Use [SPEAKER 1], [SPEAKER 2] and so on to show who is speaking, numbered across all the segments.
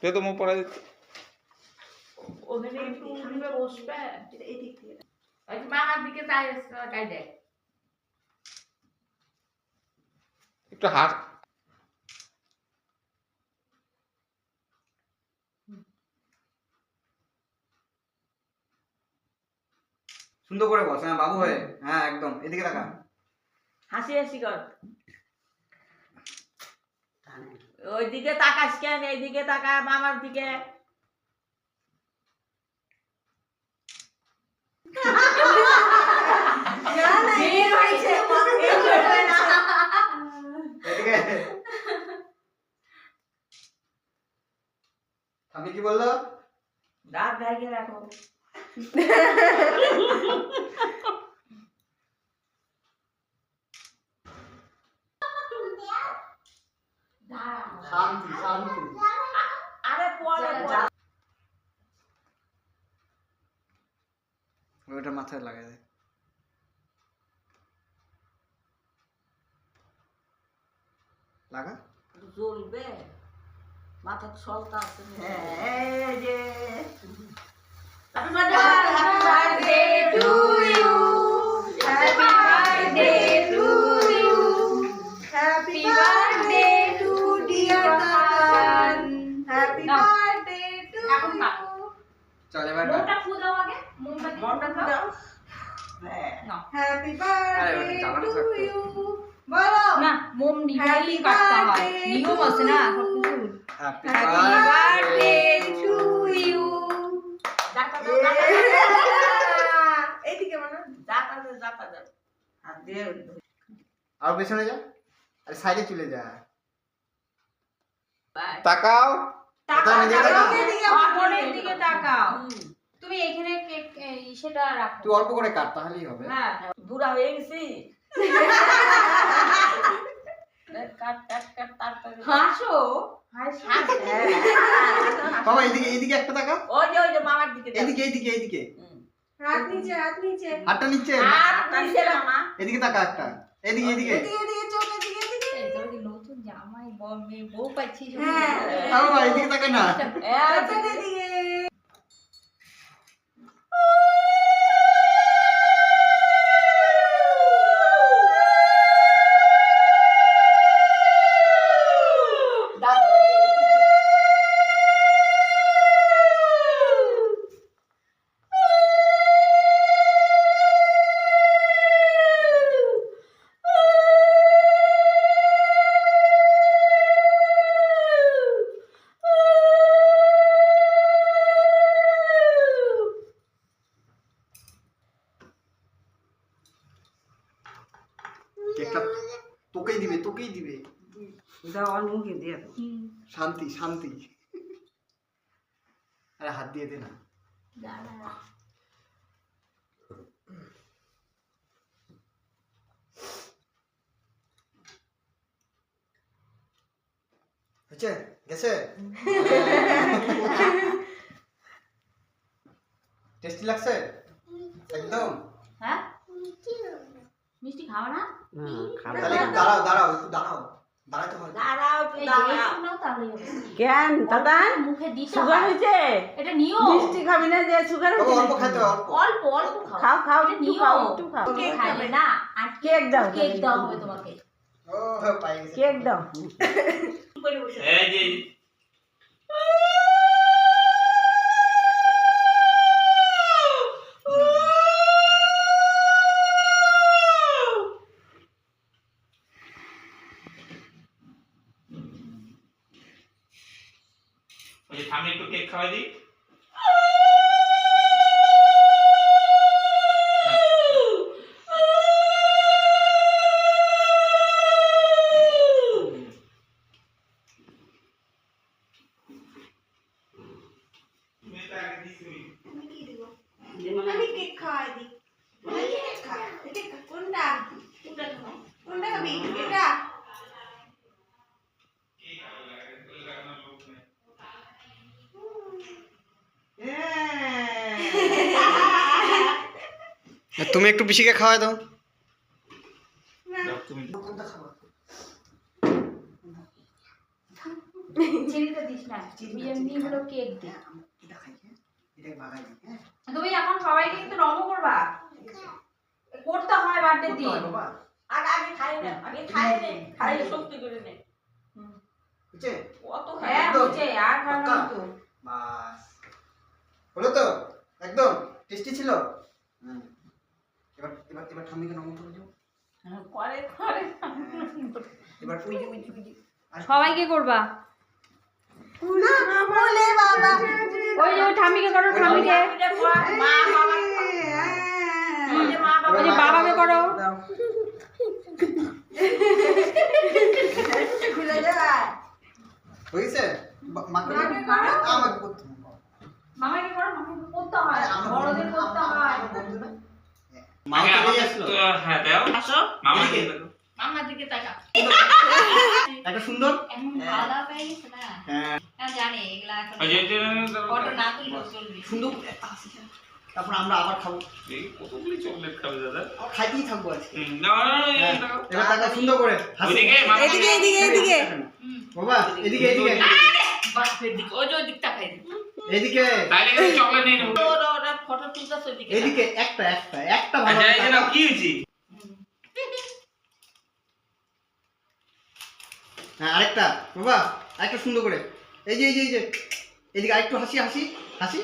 [SPEAKER 1] তুই তো মুখ পড়া দিচ্ছি।
[SPEAKER 2] ওখানে একটু উঠবে বসবে এই দিক থেকে ওই মামার দিকে তাই দেখ
[SPEAKER 1] একটু হাত
[SPEAKER 3] সুন্দর করে বস। হ্যাঁ বাবু হয়ে, হ্যাঁ একদম এদিকে তাকা।
[SPEAKER 2] হাসি হাসি কর ওইদিকে তাকাস কেন এইদিকে তাকা মামার দিকে
[SPEAKER 3] আমি কি বললো?
[SPEAKER 2] দাঁত ঢাকে রাখো
[SPEAKER 3] শান্তি শান্তি।
[SPEAKER 2] আরে পরে
[SPEAKER 3] ওটা মাথায় লাগাই দে। লাগা
[SPEAKER 2] জ্বলবে মাথা সলতা আছে এই যে happy birthday to you happy birthday to you happy birthday to dear দাদান হ্যাপি বার্থডে টু ইউ
[SPEAKER 3] চল এবার
[SPEAKER 2] মোমটা ফু দাও আগে মোমটা ফু দাও হ্যাঁ হ্যাপি বার্থডে টু ইউ বলো
[SPEAKER 4] না মোম নিভাইলেই কাটতে হয় নিয়ম আছে না সবকিছু
[SPEAKER 3] happy
[SPEAKER 2] happy birthday to you এইদিকে মানে যাতা হাত দিয়ে
[SPEAKER 3] আর পেছনে যা, আরে সাইডে চলে যা।
[SPEAKER 1] তাকাও।
[SPEAKER 4] অপরের দিকে তাকাও তুমি এখানে সেটা রাখো
[SPEAKER 3] তুই অল্প করে কাট তাহলেই হবে।
[SPEAKER 2] হ্যাঁ বুড়া হয়ে গেছি কাট কাট কাট তারপরে
[SPEAKER 4] হাসো
[SPEAKER 3] বাবা এদিকে এদিকে একটা তাকা।
[SPEAKER 2] ওই যে মামার দিকে
[SPEAKER 3] এদিকে এদিকে এদিকে
[SPEAKER 2] হাত নিচে
[SPEAKER 3] হাতটা নিচে,
[SPEAKER 2] হাত নিচে মামা
[SPEAKER 3] এদিকে তাকা একটা। এদিকে এদিকে
[SPEAKER 2] চোখ এদিকে
[SPEAKER 4] তোর কি নতুন জামাই মেয়ে বউ পাচ্ছিস
[SPEAKER 3] বাবা এদিকে তাকা না।
[SPEAKER 2] এদিকে
[SPEAKER 3] কেকটা তোকেই দিবে
[SPEAKER 2] দাও আর মুখে দিয়ে দাও
[SPEAKER 3] শান্তি শান্তি। আরে হাত দিয়ে দে না। হচ্ছে গেছে টেস্টি লাগছে একদম।
[SPEAKER 4] হ্যাঁ মিষ্টি খাও না
[SPEAKER 3] তাহলে একটু দাঁড়াও দাঁড়াও একটু দাঁড়াও, দাঁড়াতে হবে।
[SPEAKER 2] দাঁড়াও একটু
[SPEAKER 4] এই
[SPEAKER 2] দাঁড়াও
[SPEAKER 4] একটু নাও তাহলেই হবে
[SPEAKER 2] কেন দাদা
[SPEAKER 4] মুখে দিতে
[SPEAKER 2] সুগার
[SPEAKER 4] হয়
[SPEAKER 2] হয়েছে
[SPEAKER 4] এটা নিয়ম
[SPEAKER 2] মিষ্টি খাবি না যে সুগার
[SPEAKER 3] বাবা
[SPEAKER 2] হয়েছে
[SPEAKER 3] অল্প খাইতে হবে, অল্প।
[SPEAKER 4] অল্প খাও
[SPEAKER 2] খাও খাও
[SPEAKER 4] এটা
[SPEAKER 2] একটু
[SPEAKER 4] নিয়ম
[SPEAKER 2] খাও একটু খাও
[SPEAKER 4] কেক খাবে না আর
[SPEAKER 2] কেক দাও
[SPEAKER 4] কেক দাও হবে তোমাকে
[SPEAKER 3] ও পাই গেছে।
[SPEAKER 2] কেক দাও
[SPEAKER 1] এই যে ওই সামনে একটু কেক খাওয়াই দিই।
[SPEAKER 2] আমি কেক খাওয়াই দিই কোনটা কোনটা খাবি এটা
[SPEAKER 3] তুমি একটু পিসিকে খাওয়াই দাও।
[SPEAKER 1] তুমি
[SPEAKER 4] ছেড়ে চিনিটা দিস না, তুই এমনি হলো কেক দে।
[SPEAKER 3] এটা খাই হ্যাঁ এটাকে ভাগাই হ্যাঁ
[SPEAKER 4] তুমি এখন সবাইকে কিন্তু রঙও করবা, করতে হয় বার্থডে
[SPEAKER 3] করতে
[SPEAKER 4] দিন।
[SPEAKER 3] হয় বাবা
[SPEAKER 2] আগে খাই না, আগে খাই নে, খাইলে শক্তি করে নে।
[SPEAKER 3] বুঝছে
[SPEAKER 2] কত
[SPEAKER 4] হ্যাঁ
[SPEAKER 3] একদম।
[SPEAKER 4] হচ্ছে, আর ভালো
[SPEAKER 3] পাক্কা?
[SPEAKER 4] তো।
[SPEAKER 3] বাস হলো তো একদম টেস্টি ছিল হুম। এবার এবার এবার ঠাম্মিকে নমস্কার করে দিও
[SPEAKER 2] করে করে
[SPEAKER 3] এবার ওই যে আর
[SPEAKER 4] সবাইকে করবা,
[SPEAKER 2] বলে বাবা
[SPEAKER 4] ওই যে ওই ঠাম্মিকে করো, ঠাম্মিকে,
[SPEAKER 2] মা বাবা ওই যে মা বাবা
[SPEAKER 4] ওই যে বাবাকে করো।
[SPEAKER 2] খুলে যায়
[SPEAKER 3] হয়েছে মাকে
[SPEAKER 2] মাকে করো।
[SPEAKER 3] আমাকে করতে হবে।
[SPEAKER 4] মামাকে করো, মামাকে করতে হয়,
[SPEAKER 3] আমরা
[SPEAKER 4] বড়দের করতে হয়।
[SPEAKER 3] আমরা বন্ধু না মা
[SPEAKER 1] আগে
[SPEAKER 3] চলে
[SPEAKER 1] আমাকে
[SPEAKER 3] আসলো
[SPEAKER 1] তো হ্যাঁ দাও
[SPEAKER 2] আসো
[SPEAKER 1] মামা
[SPEAKER 3] এদিকে।
[SPEAKER 1] দিয়ে দাও।
[SPEAKER 2] মামার দিকে তাকা
[SPEAKER 3] একটা সুন্দর
[SPEAKER 5] এমন খাওয়া দাওয়া পেয়ে গেছে না
[SPEAKER 3] হ্যাঁ
[SPEAKER 5] না জানি এগুলা এখন
[SPEAKER 1] ওই যে যে
[SPEAKER 5] ফটো না তুললেও চলবে
[SPEAKER 3] সুন্দর করে একটা হাসি খেয়ে। তারপর আমরা আবার খাবো
[SPEAKER 1] এই কতগুলি চকলেট খাবে দাদা
[SPEAKER 3] আর খাইতেই থাকবো আজকে
[SPEAKER 1] দাও
[SPEAKER 3] হ্যাঁ,
[SPEAKER 1] দাও
[SPEAKER 3] এবার তাকা সুন্দর করে হাসি।
[SPEAKER 1] ওইদিকে মামা
[SPEAKER 2] এদিকে, এদিকে, এদিকে।
[SPEAKER 3] বাবা এদিকে এদিকে
[SPEAKER 5] বাপের দিক ওই যে ওই দিকটা খাই
[SPEAKER 3] এদিকে
[SPEAKER 1] তাইলে কিন্তু চকলেট নিয়ে নেবো
[SPEAKER 2] ওরা ফটো তুলতেছে ওইদিকে
[SPEAKER 3] এদিকে একটা একটা একটা ভালো
[SPEAKER 1] আচ্ছা এই যে
[SPEAKER 3] টাকা।
[SPEAKER 1] নাও, কি হয়েছে
[SPEAKER 3] হ্যাঁ আরেকটা বাবা আরেকটা সুন্দর করে এই যে এই যে এই যে এদিকে আরেকটু হাসি হাসি হাসি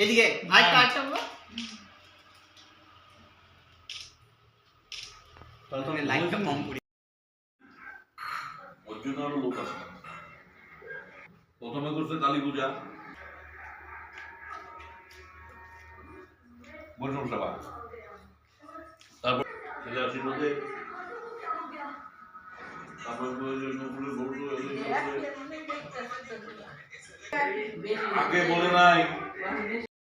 [SPEAKER 3] এদিকে আরেকটা আরেকটা বাবা প্রথমে লাইটটা কম করি
[SPEAKER 6] ওর জন্য আরো লোক আছে প্রথমে করছে কালী পূজা বৈষ্ণব সভা তারপর ছেলে আশীর্বাদে তারপর নকুলের ভোট আগে বলে নাই